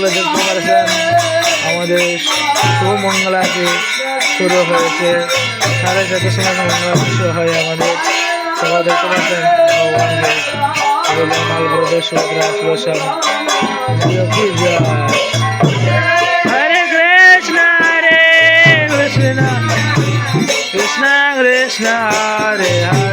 সকলে দেখতে পাচ্ছেন আমাদের শুভ মঙ্গলাতে শুরু হয়েছে। 7:30 সময় মঙ্গলা শুরু হয় আমাদের। সবাই দেখতে পাচ্ছেন ভগবানকে মাল ভরদের সুভদ্রা সুদর্শন হরে কৃষ্ণ কৃষ্ণ কৃষ্ণ হরে হরে।